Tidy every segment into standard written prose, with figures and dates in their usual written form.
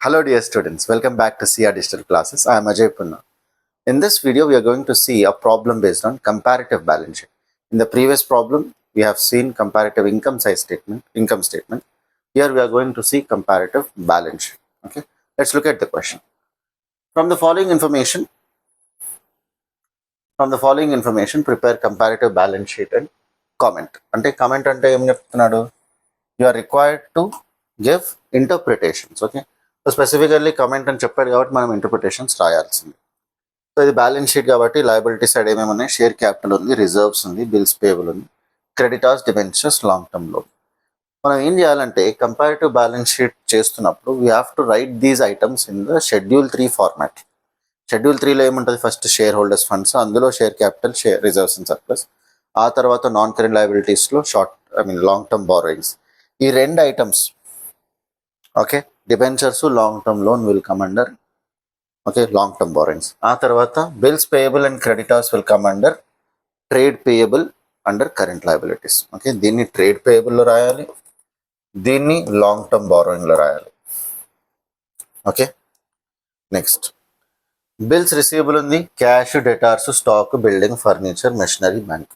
Hello dear students, welcome back to CR Digital Classes. I am Ajay Punna. In this video, we are going to see a problem based on comparative balance sheet. In the previous problem, we have seen comparative income statement. Here we are going to see comparative balance sheet. Okay, let's look at the question. From the following information, prepare comparative balance sheet and comment. Comment ante em cheptunnadu? You are required to give interpretations. Okay, so specifically comment అని చెప్పాడు కాబట్టి మనం interpretations రాయాల్సింది. So ఇది balance sheet కాబట్టి liability side ఏమేమి ఉన్నాయి, share capital ఉంది, రిజర్వ్స్ ఉంది, బిల్స్ పేబుల్ ఉంది, creditors, debentures, long term loan. మనం ఏం చేయాలంటే కంపారిటివ్ బ్యాలెన్స్ షీట్ చేస్తున్నప్పుడు we have to write these items in the schedule 3 format. Schedule 3లో ఏముంటుంది? ఫస్ట్ షేర్ హోల్డర్స్ ఫండ్స్, అందులో share capital, share reserves and surplus. ఆ తర్వాత నాన్ కరెంట్ లయబిలిటీస్లో లాంగ్ టర్మ్ బారోయింగ్స్. ఈ రెండు items okay, debentures, long term loan will come under long term borrowings. ఆ తర్వాత bills payable and creditors will come under trade payable under current liabilities. Okay, దీన్ని trade పేయబుల్లో రాయాలి, దీన్ని long term బారోయింగ్లో రాయాలి. ఓకే, నెక్స్ట్ బిల్స్ రిసీవబుల్ ఉంది, cash, debtors, stock, building, furniture, machinery, bank.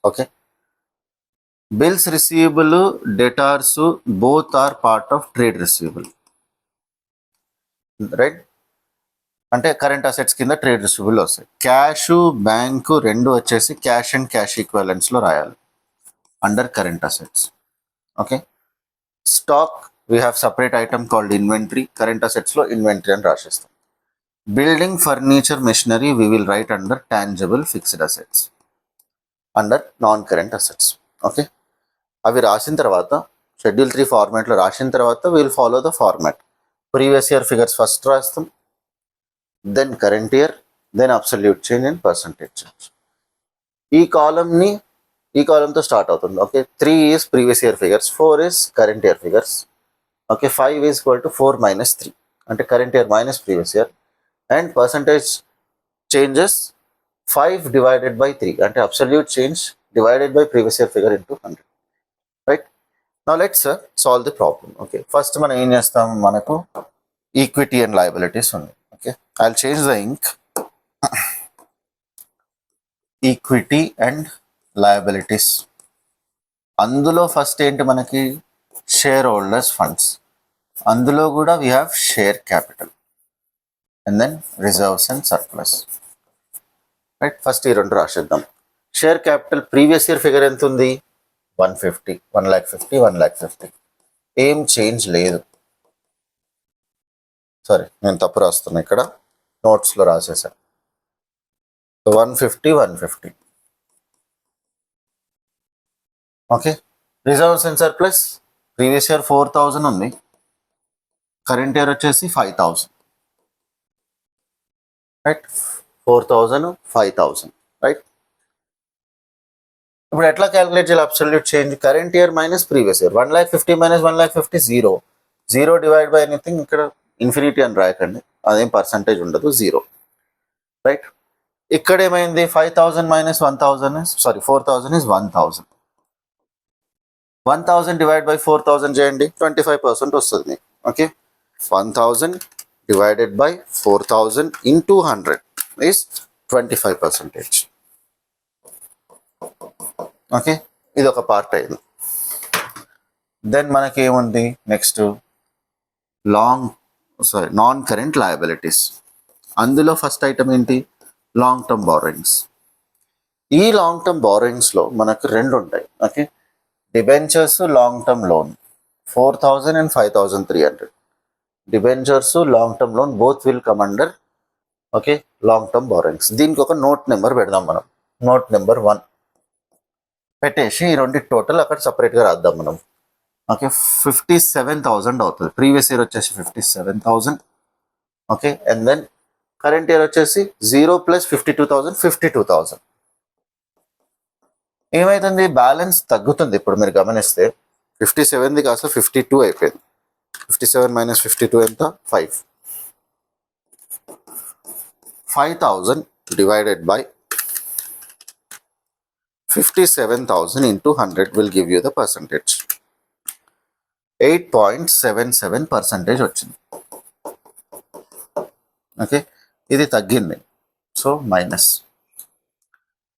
Okay, bills receivable, debtors both are part of trade receivable, right? అంటే current assets కింద trade receivable వస్తాయి. క్యాష్, బ్యాంకు రెండు వచ్చేసి క్యాష్ అండ్ క్యాష్ ఈక్వలెంట్స్లో రాయాలి under current assets. Okay, stock we have separate item called inventory, current అసెట్స్లో inventory అని రాసేస్తాం. Building, furniture, machinery we will write under tangible fixed assets under non current assets. Okay, అవి రాసిన తర్వాత schedule 3 ఫార్మాట్లో రాసిన తర్వాత we'll follow the format. Previous year figures first రాస్తాం, then current year, then absolute change and percentage change. ఈ కాలంతో start అవుతుంది. Okay, 3 is previous year figures, 4 is current year figures. Okay, 5 is equal to 4 minus 3 అంటే current year minus previous year, and percentage changes 5 divided by 3 అంటే absolute change divided by previous year figure into 100. Right, now let's solve the problem. Okay, first మనం ఏం చేస్తాం, మనకు equity and liabilities ఉంది. Okay, I'll change the ink. Equity and liabilities, అందులో first ఏంటి మనకి share holders funds, అందులో కూడా we have share capital and then reserves and surplus. Right, first ఈ రెండు రాసేద్దాం. Share capital previous year figure ఎంత ఉంది? 150, 1,50,000. ఏం చేంజ్ లేదు. సారీ, నేను తప్పు రాస్తున్నా, ఇక్కడ నోట్స్లో రాసేసాను. 150. Okay, reserves and surplus previous year 4,000 ఉంది, కరెంట్ ఇయర్ వచ్చేసి 5,000. రైట్, 4,000, 5,000. రైట్, ఇప్పుడు ఎట్లా క్యాలిక్యులేట్ చేయాలి absolute change? Current year minus previous year, 1,50,000 minus 1,50,000 zero. Zero divide by anything, ఇక్కడ ఇన్ఫినిటీ అని రాయకండి, అదేం పర్సంటేజ్ ఉండదు, జీరో. రైట్, ఇక్కడ ఏమైంది? 5,000 మైనస్ 1,000 4,000 ఇస్ 1,000. 1,000 డివైడ్ బై 4,000 చేయండి, 25% వస్తుంది. Okay, 1,000 divided by 4,000 into 100 is 25%. Okay, ఇది ఒక పార్ట్ అయింది. దెన్ మనకి ఏముంది నెక్స్ట్? నాన్ కరెంట్ లయబిలిటీస్, అందులో ఫస్ట్ ఐటమ్ ఏంటి? Long term borrowings. ఈ లాంగ్ టర్మ్ బారోయింగ్స్లో మనకు రెండు ఉంటాయి. Okay, debentures, long term loan, 4,000 and 5,300. Debentures, long term loan both will come under okay long term borrowings. దీనికి ఒక నోట్ నెంబర్ పెడదాం మనం, నోట్ నెంబర్ 1 పెట్టేసి ఈ రెండు టోటల్ అక్కడ సపరేట్గా రాద్దాం మనం. ఓకే, 57,000 అవుతుంది. ప్రీవియస్ ఇయర్ వచ్చేసి 57,000. Okay, and then current year వచ్చేసి 0 ప్లస్ 52,000, 52,000. ఏమైతుంది? బ్యాలెన్స్ తగ్గుతుంది. ఇప్పుడు మీరు గమనిస్తే 57ది కాస్త 52 అయిపోయింది. 57 మైనస్ 52 ఎంత? 5. 5,000 divided by 57,000 into 100 will give you the percentage. 8.77% వచ్చింది. ఓకే, ఇది తగ్గింది, సో మైనస్.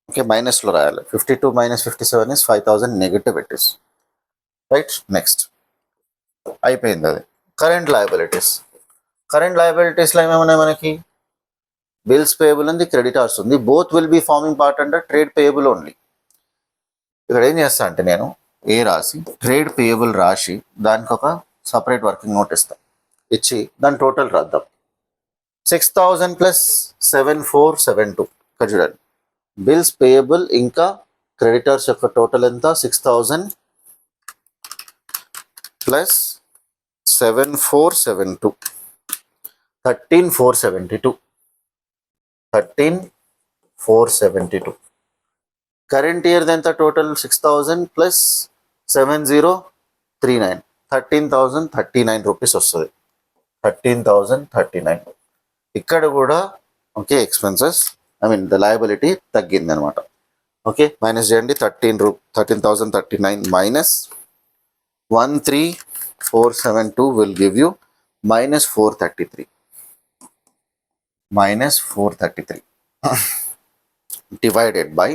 ఓకే, మైనస్లో రాయాలి. 52 minus 57 is 5000 negative it is. Right, next అయిపోయింది అది. Current liabilities. కరెంట్ లయబిలిటీస్లో ఏమేమున్నాయి మనకి? బిల్స్ పేయబుల్ ఉంది, క్రెడిటార్స్ ఉంది. Both will be forming part under trade payable only. ఇక్కడ ఏం చేస్తా అంటే నేను ఏ రాసి ట్రేడ్ పేయబుల్ రాసి దానికి ఒక సపరేట్ వర్కింగ్ నోట్ ఇస్తాను, ఇచ్చి దాని టోటల్ రాద్దాం. 6000 ప్లస్ 7472. ఇక్కడ చూడండి, బిల్స్ పేయబుల్ ఇంకా క్రెడిటర్స్ యొక్క టోటల్ ఎంత? 6000 ప్లస్ 7472, 13472. 13472. కరెంట్ ఇయర్ ఎంత టోటల్? 6000 ప్లస్ 7039, 13039 రూపీస్ వస్తుంది. 13039. ఇక్కడ కూడా okay expenses, I mean the liability తగ్గింది అనమాట. ఓకే, మైనస్ చేయండి. 13,039 minus 13472 will give you minus 433. Minus 433 divided by,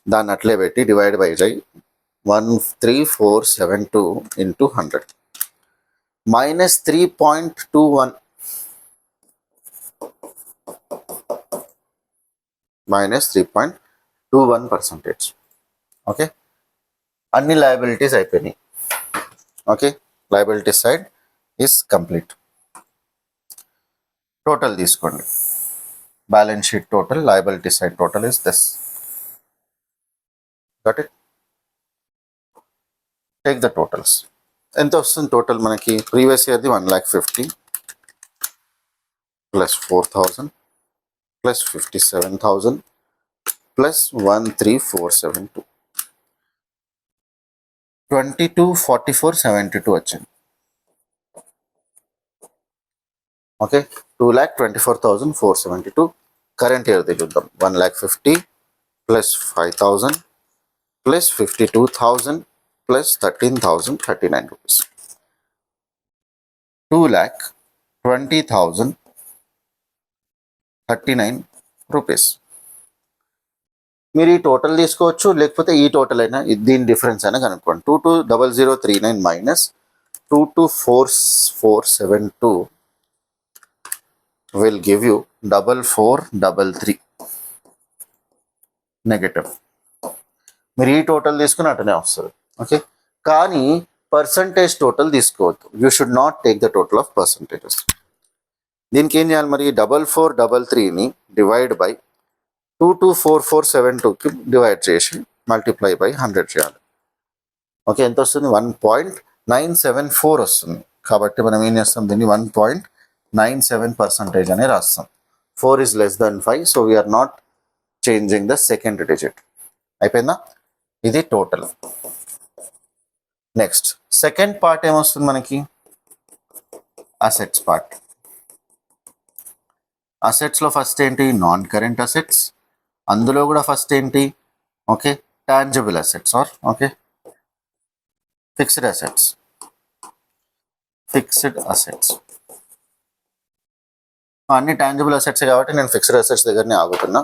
దాన్ని అట్లే పెట్టి divide by 13472 into 100 minus 3.21. Minus 3.21%. Okay, అన్ని లయబిలిటీస్ అయిపోయినాయి. Okay, liability side is complete. Total తీసుకోండి, balance sheet total, liability side total is this. Got it? Take the totals. ఎంత వస్తుంది total మనకి? Previous ఇయర్ది 1,50,000 plus 4000 plus 57,000 plus 13472, 224472 వచ్చింది. Okay, 2,24,472. Current ఇయర్ది చూద్దాం. 1,50,000 plus 5,000 plus 52,000 plus 13,039 rupees, 2,20,039 rupees. మీరు ఈ total తీసుకోవచ్చు, లేకపోతే ఈ టోటల్ అయినా దీని డిఫరెన్స్ అయినా కనుక్కోండి. 22,00,39 minus 22,4472 will give you 4,433 negative. మీరు ఈ టోటల్ తీసుకుని అటనే వస్తుంది. ఓకే, కానీ పర్సంటేజ్ టోటల్ తీసుకోవద్దు. You should not take the total of percentages. దీనికి ఏం చేయాలి మరి? 4,433ని డివైడ్ బై 22,4472కి డివైడ్ చేసి మల్టిప్లై బై 100 చేయాలి. ఓకే, ఎంత వస్తుంది? 1.974 వస్తుంది. కాబట్టి మనం ఏం చేస్తాం? దీన్ని 1.97% అనే రాస్తాం. 4 is less than 5, so we're not changing the second digit. అయిపోయిందా? ఇది టోటల్. నెక్స్ట్ సెకండ్ పార్ట్ ఏమొస్తుంది మనకి? Assets part. అసెట్స్లో ఫస్ట్ ఏంటి? Non current assets. అందులో కూడా ఫస్ట్ ఏంటి? Okay, tangible assets or okay fixed assets. Fixed assets అన్ని టాంజిబుల్ అసెట్స్ కాబట్టి నేను ఫిక్స్డ్ అసెట్స్ దగ్గరనే ఆగుతున్నా.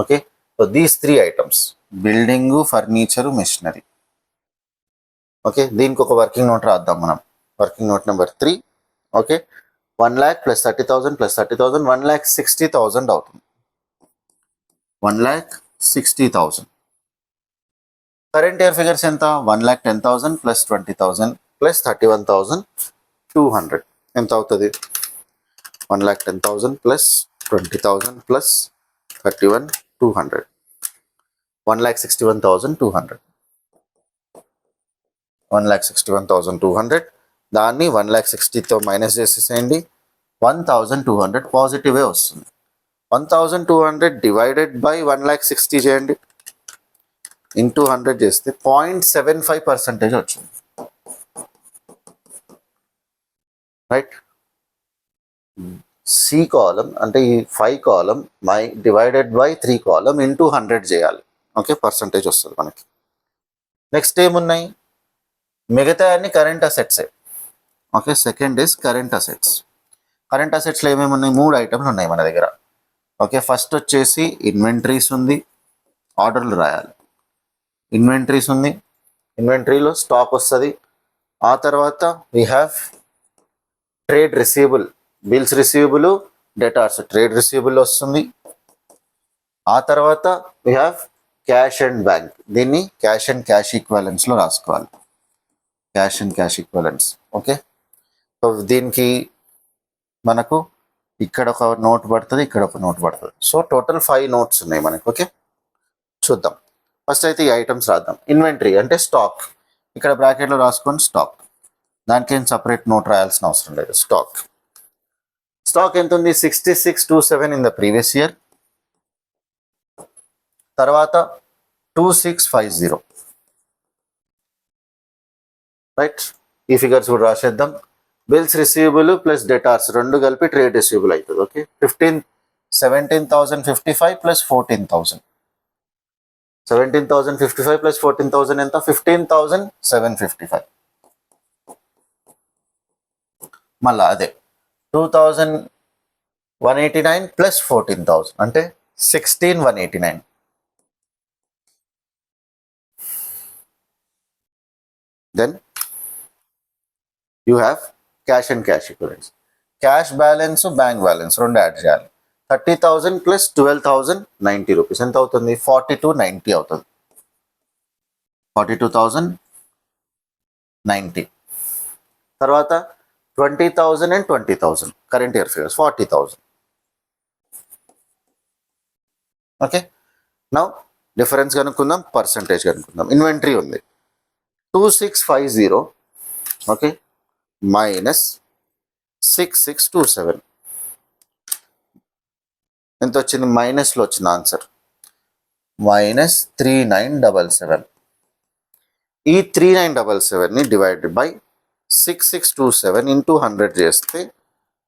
Okay, so these 3 items, building, furniture, machinery. Okay, దీనికి ఒక వర్కింగ్ నోట్ రాద్దాం మనం. Working note number 3. Okay, 1 lakh plus 30,000 plus 30,000 1,60,000 అవుతుంది. 1,60,000. కరెంట్ ఇయర్ ఫిగర్స్ ఎంత? 1,10,000 ప్లస్ 20,000 ప్లస్ 31,200 ఎంత అవుతుంది? 1,10,000 ప్లస్ 20,000 ప్లస్ 31,200, 1,61,200. 1,61,200. దాన్ని 1,60,000తో మైనస్ చేసేసేయండి. 1,200 పాజిటివే వస్తుంది. 1,200 డివైడెడ్ బై 1,60,000 చేయండి. ఇంటూ 100 చేస్తే 0.75% వచ్చింది. రైట్, సి కాలం అంటే ఈ 5 కాలం డివైడెడ్ బై 3 కాలం ఇంటూ 100 చేయాలి. ఓకే, పర్సంటేజ్ వస్తుంది మనకి. నెక్స్ట్ ఏమున్నాయి? మిగతా అన్ని కరెంట్ అసెట్సే. Okay, second is current assets. Current అసెట్స్లో ఏమేమి ఉన్నాయి? 3 ఐటమ్లు ఉన్నాయి మన దగ్గర. ఓకే, ఫస్ట్ వచ్చేసి ఇన్వెంటరీస్ ఉంది, ఆర్డర్లు రాయాలి. ఇన్వెంటరీస్ ఉంది, ఇన్వెంటరీలో స్టాక్ వస్తుంది. ఆ తర్వాత we have trade receivable, bills receivable, debtors. Trade receivable వస్తుంది. ఆ తర్వాత we have cash and bank. దీన్ని క్యాష్ అండ్ క్యాష్ ఈక్వాలెంట్స్లో రాసుకోవాలి. Cash and cash equivalents. Okay, so దీనికి మనకు ఇక్కడ ఒక నోట్ పడుతుంది, ఇక్కడ ఒక నోట్ పడుతుంది. సో టోటల్ 5 నోట్స్ ఉన్నాయి మనకు. ఓకే, చూద్దాం. ఫస్ట్ అయితే ఈ ఐటమ్స్ రాద్దాం. ఇన్వెంటరీ అంటే స్టాక్. ఇక్కడ బ్రాకెట్లో రాసుకొని స్టాక్. దానికి ఏం సపరేట్ నోట్ రాయాల్సిన అవసరం లేదు. స్టాక్. స్టాక్ ఎంత ఉంది? 6627 ఇన్ ద ప్రీవియస్ ఇయర్. తర్వాత 2650. రైట్, ఈ ఫిగర్స్ కూడా రాసేద్దాం. బిల్స్ రిసీవబుల్ ప్లస్ డెటార్స్ రెండు కలిపి ట్రేడ్ రిసీవబుల్ అవుతుంది. Okay, 17,055 plus 14,000. 17,055 ప్లస్ 14,000 ఎంత? 15,755. మళ్ళా అదే 2,189 ప్లస్ 14,000 అంటే 16,189. Then you have cash and cash equivalents. Cash balance, bank balance రెండు యాడ్ చేయాలి. 30,000 ప్లస్ 12,090 రూపీస్ ఎంత అవుతుంది? 4290 అవుతుంది. 42,090. తర్వాత 20,000 and 20,000 current year figures 40,000. Okay, now difference కనుక్కుందాం, పర్సంటేజ్ కనుక్కుందాం. ఇన్వెంటరీ ఉంది 2650. ఓకే, మైనస్ 6627 ఎంత వచ్చింది? మైనస్లో వచ్చిన ఆన్సర్ మైనస్ 3977. ఈ 3977ని డివైడెడ్ బై 6627 ఇంటూ 100 చేస్తే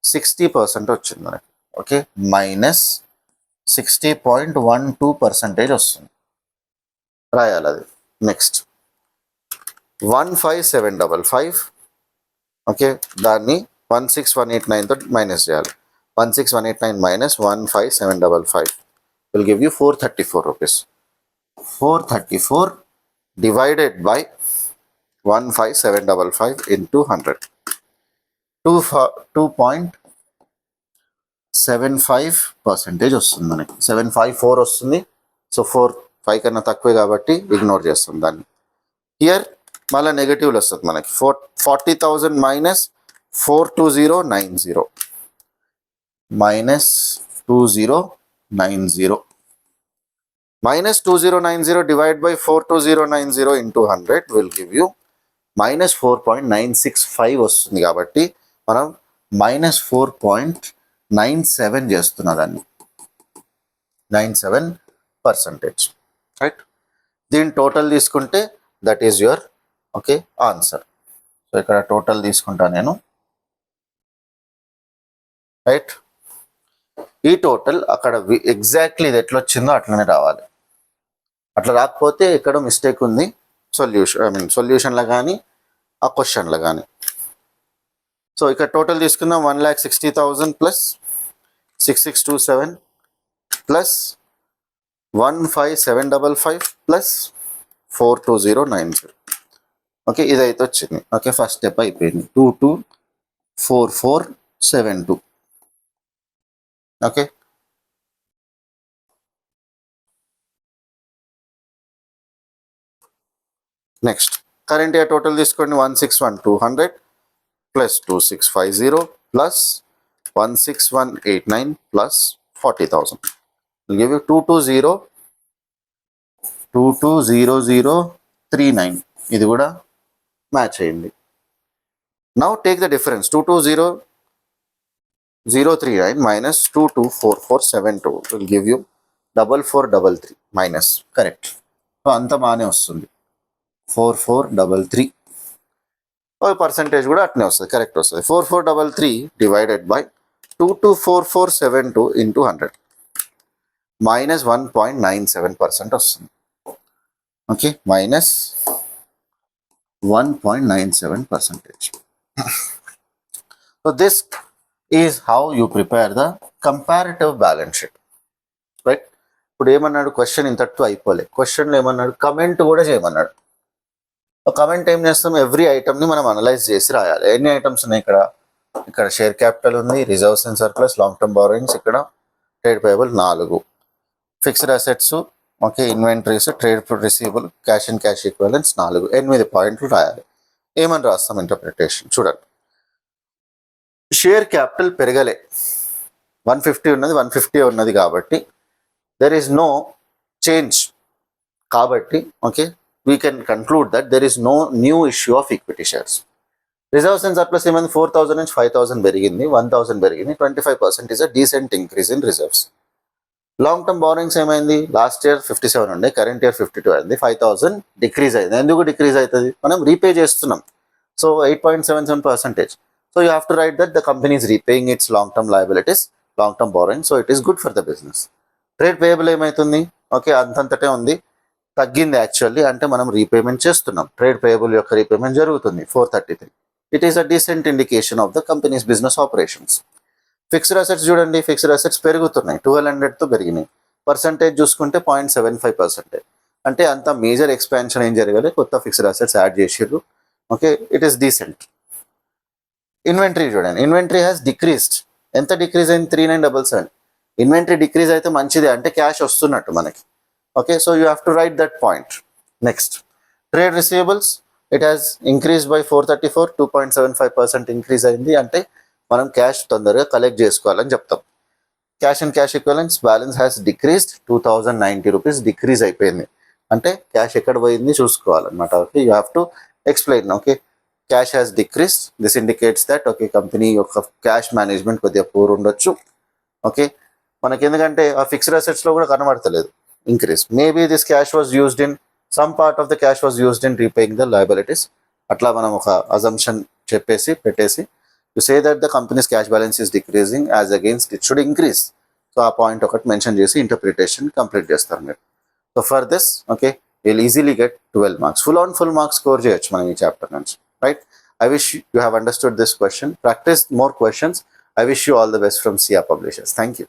60% వచ్చింది మనకి. ఓకే, మైనస్ 60.12% వస్తుంది. రాయాలి అది. నెక్స్ట్ 15755. ఓకే, దాన్ని 16189 తోటి మైనస్ చేయాలి. 16189 minus 15755 will give you 434 rupees. 434 divided by 15755 into 100. 2.75% వస్తుంది మనకి. 754 వస్తుంది. సో 5 కన్నా తక్కువే కాబట్టి ఇగ్నోర్ చేస్తుంది దాన్ని. హియర్ మళ్ళీ నెగటివ్లు వస్తుంది మనకి. 40,000 minus 42090 minus 2090 minus 2090 divided by 42090 into 100 will give you minus 4.965 వస్తుంది. కాబట్టి మనం minus 4.97 చేస్తున్నా దాన్ని. 97%. రైట్, దీని టోటల్ తీసుకుంటే that is your okay answer. So ఇక్కడ టోటల్ తీసుకుంటా నేను. రైట్, ఈ టోటల్ అక్కడ ఎగ్జాక్ట్లీ ఇది ఎట్లా వచ్చిందో అట్లనే రావాలి. అట్లా రాకపోతే ఎక్కడో మిస్టేక్ ఉంది సొల్యూషన్లో కానీ ఆ క్వశ్చన్లో కానీ. సో ఇక్కడ టోటల్ తీసుకుందాం. 1,60,000 ప్లస్ 6627 ప్లస్ 15755 ప్లస్ 42090. ఓకే, ఇదైతే వచ్చింది. ఓకే, ఫస్ట్ స్టెప్ అయిపోయింది. 224472. Okay, next current year total తీసుకోండి. 161,200 plus 2650 plus 16189 plus 40,000 will give you 220039. ఇది కూడా మ్యాచ్ అయింది. Now take the difference. 22039 minus 224472 will give you 4433 minus. Correct, so అంత బాగానే వస్తుంది. 4433 పర్సంటేజ్ కూడా అట్నే వస్తుంది, కరెక్ట్ వస్తుంది. 4433 డివైడెడ్ బై 224472 ఇంటూ 100 మైనస్ 1.97% వస్తుంది. Okay, minus 1.97%. So this is how you prepare the comparative balance sheet, right. ఇప్పుడు ఏమన్నాడు, క్వశ్చన్ ఇంతటితో అయిపోలే. క్వశ్చన్లో ఏమన్నాడు, కమెంట్ కూడా చేయమన్నాడు. కమెంట్ ఏం చేస్తాం, ఎవ్రీ ఐటమ్ని మనం అనలైజ్ చేసి రాయాలి. ఎన్ని ఐటమ్స్ ఉన్నాయి ఇక్కడ, ఇక్కడ షేర్ క్యాపిటల్ ఉంది, reserves and surplus, long term borrowings, ఇక్కడ trade payable 4, fixed assets, okay, inventories, trade receivable, cash and cash equivalents 4, 8 పాయింట్లు రాయాలి. ఏమని రాస్తాం ఇంటర్ప్రిటేషన్ చూడండి. షేర్ క్యాపిటల్ పెరగలే, 150 ఉన్నది, 150 ఉన్నది కాబట్టి దెర్ ఈజ్ నో చేంజ్, కాబట్టి okay we can conclude that there is no new issue of equity shares. Reserves and surplus ఏమైంది, 4000 నుంచి 5000 పెరిగింది, 1000 పెరిగింది, 25% is a decent increase in reserves. Long term borrowings ఏమైంది, last year 57 ఉండే, current year 52 అయింది, 5000 decrease అయింది. ఎందుకు డిక్రీజ్ అవుతుంది, మనం రీపే చేస్తున్నాం. So 8.77%. So you have to write that the company is repaying it's long term liabilities, long term borrowing, so it is good for the business. Trade payable ఏమవుతుంది, okay అంతంతటే ఉంది, తగ్గింది actually, అంటే మనం repayment చేస్తున్నాం. Trade payable యొక్క repayment జరుగుతుంది 433. It is a decent indication of the companies business operations. Fixed assets చూడండి, fixed assets పెరుగుతున్నాయి, 1200తో పెరిగినాయి. పర్సంటేజ్ చూసుకుంటే 0.75%, అంటే అంత మేజర్ ఎక్స్పాన్షన్ ఏం జరగాలి, కొత్త ఫిక్స్డ్ అసెట్స్ యాడ్ చేసిర్రు, okay it is decent. Inventory చూడండి, ఇన్వెంటరీ హ్యాస్ డిక్రీస్డ్, ఎంత డిక్రీజ్ అయింది, 3977. ఇన్వెంటరీ డిక్రీజ్ అయితే మంచిదే, అంటే క్యాష్ వస్తున్నట్టు మనకి, okay so you have to write that point. Next, trade receivables, it has increase by 434, 2.75% increase అయింది, అంటే మనం క్యాష్ తొందరగా కలెక్ట్ చేసుకోవాలని చెప్తాం. Cash and cash equivalents balance has decreased 2090 rupees decrease అయిపోయింది, అంటే క్యాష్ ఎక్కడ పోయింది చూసుకోవాలన్నమాట. Okay you have to explain. Okay cash has decrease, this indicates that okay company యొక్క క్యాష్ మేనేజ్మెంట్ కొద్దిగా పూర్ ఉండొచ్చు. ఓకే మనకి ఎందుకంటే ఆ ఫిక్స్డ్ అసెట్స్లో కూడా కనబడతలేదు increase, maybe this cash was used in some part of the cash was used in repaying the liabilities. అట్లా మనం ఒక అజంప్షన్ పెట్టేసి to say that the companies cash balance is decreasing as against it should increase. So ఆ point ఒకటి mention చేసి interpretation complete చేస్తారు మీరు. So for this okay will easily get 12 marks, full marks score చేయొచ్చు మనం ఈ chapter నుంచి, right. I wish you have understood this question. Practice more questions. I wish you all the best from SIA Publishers. Thank you.